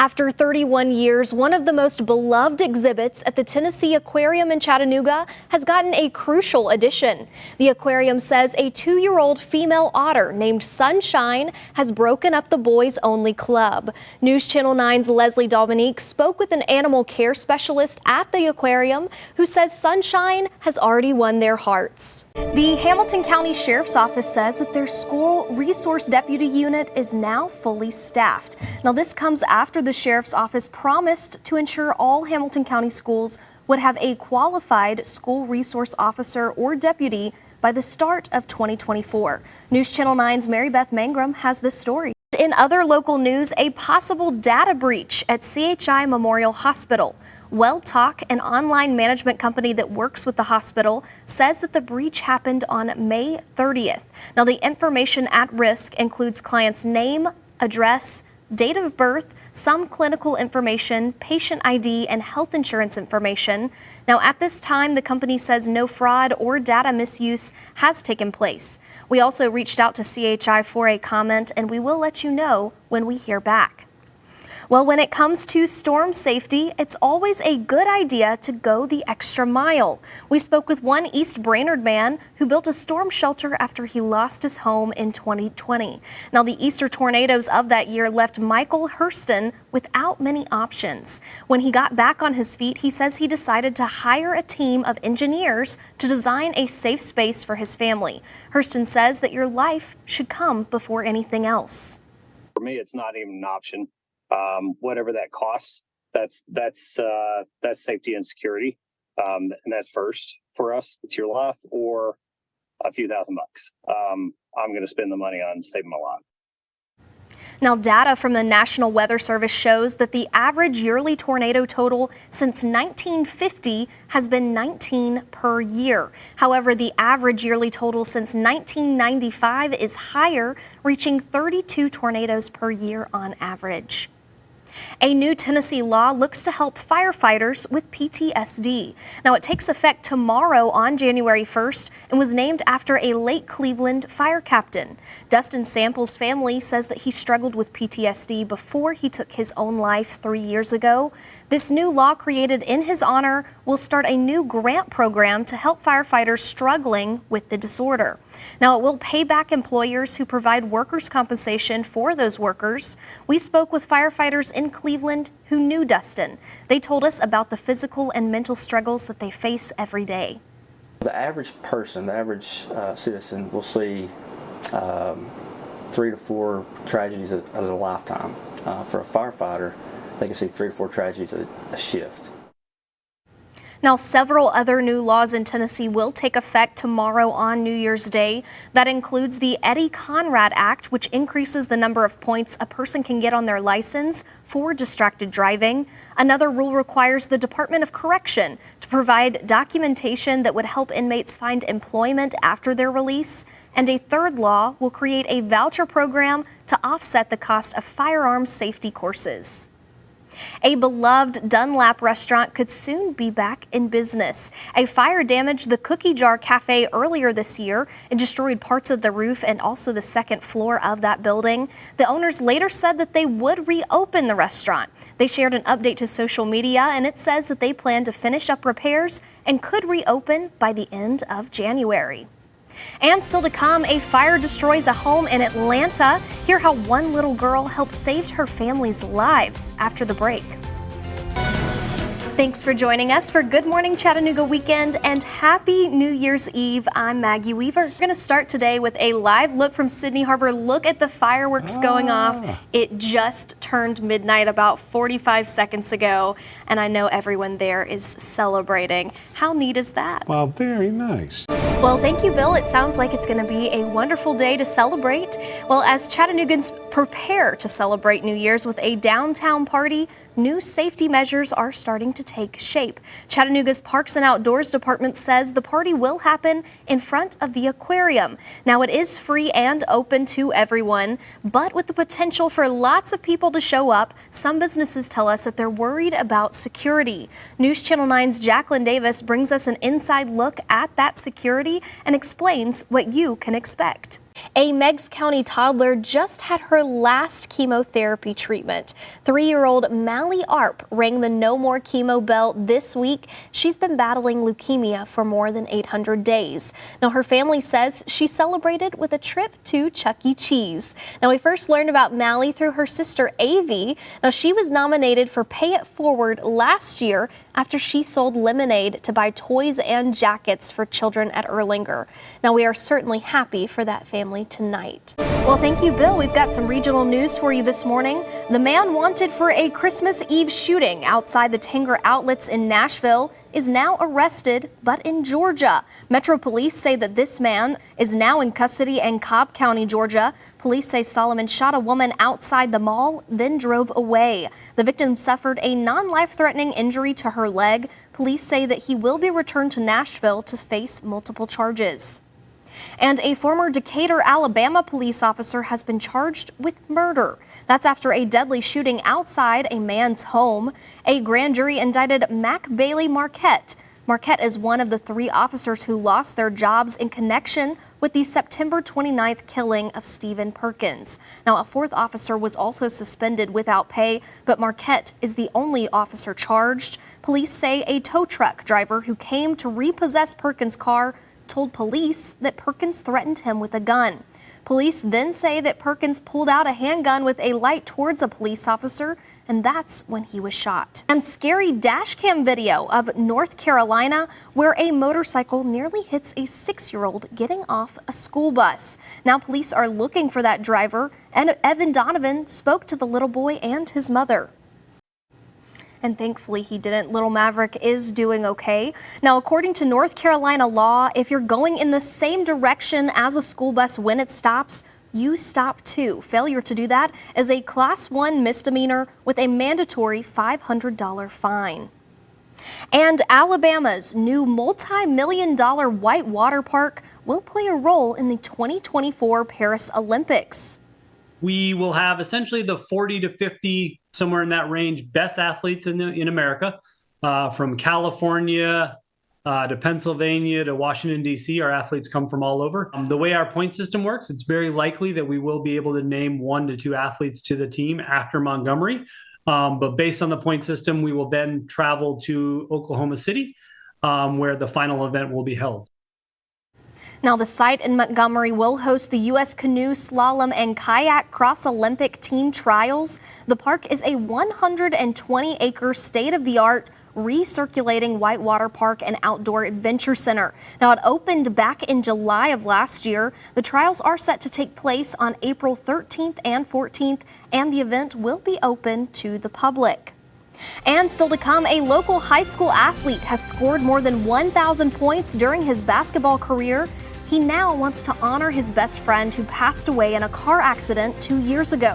After 31 years, one of the most beloved exhibits at the Tennessee Aquarium in Chattanooga has gotten a crucial addition. The aquarium says a 2-year-old female otter named Sunshine has broken up the boys-only club. News Channel 9's Leslie Dominique spoke with an animal care specialist at the aquarium who says Sunshine has already won their hearts. The Hamilton County Sheriff's Office says that their school resource deputy unit is now fully staffed. Now, this comes after the Sheriff's Office promised to ensure all Hamilton County schools would have a qualified school resource officer or deputy by the start of 2024. News Channel 9's Mary Beth Mangrum has this story. In other local news, a possible data breach at CHI Memorial Hospital. WellTalk, an online management company that works with the hospital, says that the breach happened on May 30th. Now, the information at risk includes clients' name, address, date of birth, some clinical information, patient ID, and health insurance information. Now, at this time, the company says no fraud or data misuse has taken place. We also reached out to CHI for a comment, and we will let you know when we hear back. Well, when it comes to storm safety, it's always a good idea to go the extra mile. We spoke with one East Brainerd man who built a storm shelter after he lost his home in 2020. Now, the Easter tornadoes of that year left Michael Hurston without many options. When he got back on his feet, he says he decided to hire a team of engineers to design a safe space for his family. Hurston says that your life should come before anything else. For me, it's not even an option. Whatever that costs, that's safety and security, and that's first for us. It's your life or a few $1,000. I'm going to spend the money on saving my life. Now, data from the National Weather Service shows that the average yearly tornado total since 1950 has been 19 per year. However, the average yearly total since 1995 is higher, reaching 32 tornadoes per year on average. A new Tennessee law looks to help firefighters with PTSD. Now, it takes effect tomorrow on January 1st and was named after a Lake Cleveland fire captain. Dustin Sample's family says that he struggled with PTSD before he took his own life 3 years ago. This new law created in his honor will start a new grant program to help firefighters struggling with the disorder. Now, it will pay back employers who provide workers' compensation for those workers. We spoke with firefighters in Cleveland who knew Dustin. They told us about the physical and mental struggles that they face every day. The average person, the average citizen will see 3 to 4 tragedies at a lifetime. For a firefighter, they can see 3 or 4 tragedies a shift. Now, several other new laws in Tennessee will take effect tomorrow on New Year's Day. That includes the Eddie Conrad Act, which increases the number of points a person can get on their license for distracted driving. Another rule requires the Department of Correction to provide documentation that would help inmates find employment after their release. And a third law will create a voucher program to offset the cost of firearms safety courses. A beloved Dunlap restaurant could soon be back in business. A fire damaged the Cookie Jar Cafe earlier this year and destroyed parts of the roof and also the second floor of that building. The owners later said that they would reopen the restaurant. They shared an update to social media, and it says that they plan to finish up repairs and could reopen by the end of January. And still to come, a fire destroys a home in Atlanta. Hear how one little girl helped save her family's lives after the break. Thanks for joining us for Good Morning Chattanooga Weekend and Happy New Year's Eve. I'm Maggie Weaver. We're going to start today with a live look from Sydney Harbor. Look at the fireworks going off. It just turned midnight about 45 seconds ago, and I know everyone there is celebrating. How neat is that? Well, very nice. Well, thank you, Bill. It sounds like it's going to be a wonderful day to celebrate. Well, as Chattanoogans prepare to celebrate New Year's with a downtown party, new safety measures are starting to take shape. Chattanooga's Parks and Outdoors Department says the party will happen in front of the aquarium. Now, it is free and open to everyone, but with the potential for lots of people to show up, some businesses tell us that they're worried about security. News Channel 9's Jacqueline Davis brings us an inside look at that security and explains what you can expect. A Meigs County toddler just had her last chemotherapy treatment. 3-year-old Mallie Arp rang the no more chemo bell this week. She's been battling leukemia for more than 800 days. Now, her family says she celebrated with a trip to Chuck E. Cheese. Now, we first learned about Mallie through her sister, Avi. Now, she was nominated for Pay It Forward last year after she sold lemonade to buy toys and jackets for children at Erlanger. Now, we are certainly happy for that family tonight. Well, thank you, Bill. We've got some regional news for you this morning. The man wanted for a Christmas Eve shooting outside the Tanger Outlets in Nashville is now arrested, but in Georgia. Metro Police say that this man is now in custody in Cobb County, Georgia. Police say Solomon shot a woman outside the mall, then drove away. The victim suffered a non-life-threatening injury to her leg. Police say that he will be returned to Nashville to face multiple charges. And a former Decatur, Alabama police officer has been charged with murder. That's after a deadly shooting outside a man's home. A grand jury indicted Mac Bailey Marquette. Marquette is one of the 3 officers who lost their jobs in connection with the September 29th killing of Stephen Perkins. Now, a 4th officer was also suspended without pay, but Marquette is the only officer charged. Police say a tow truck driver who came to repossess Perkins' car told police that Perkins threatened him with a gun. Police then say that Perkins pulled out a handgun with a light towards a police officer, and that's when he was shot. And scary dashcam video of North Carolina where a motorcycle nearly hits a 6-year-old getting off a school bus. Now police are looking for that driver, and Evan Donovan spoke to the little boy and his mother. And thankfully he didn't. Little Maverick is doing okay. Now, according to North Carolina law, if you're going in the same direction as a school bus when it stops, you stop too. Failure to do that is a Class 1 misdemeanor with a mandatory $500 fine. And Alabama's new multi-million-dollar whitewater park will play a role in the 2024 Paris Olympics. We will have essentially the 40 to 50, somewhere in that range, best athletes in America, from California to Pennsylvania to Washington, D.C. Our athletes come from all over. The way our point system works, it's very likely that we will be able to name 1 to 2 athletes to the team after Montgomery. But based on the point system, we will then travel to Oklahoma City, where the final event will be held. Now, the site in Montgomery will host the U.S. Canoe, Slalom, and Kayak Cross-Olympic Team Trials. The park is a 120-acre state-of-the-art recirculating whitewater park and outdoor adventure center. Now, it opened back in July of last year. The trials are set to take place on April 13th and 14th, and the event will be open to the public. And still to come, a local high school athlete has scored more than 1,000 points during his basketball career. He now wants to honor his best friend who passed away in a car accident 2 years ago.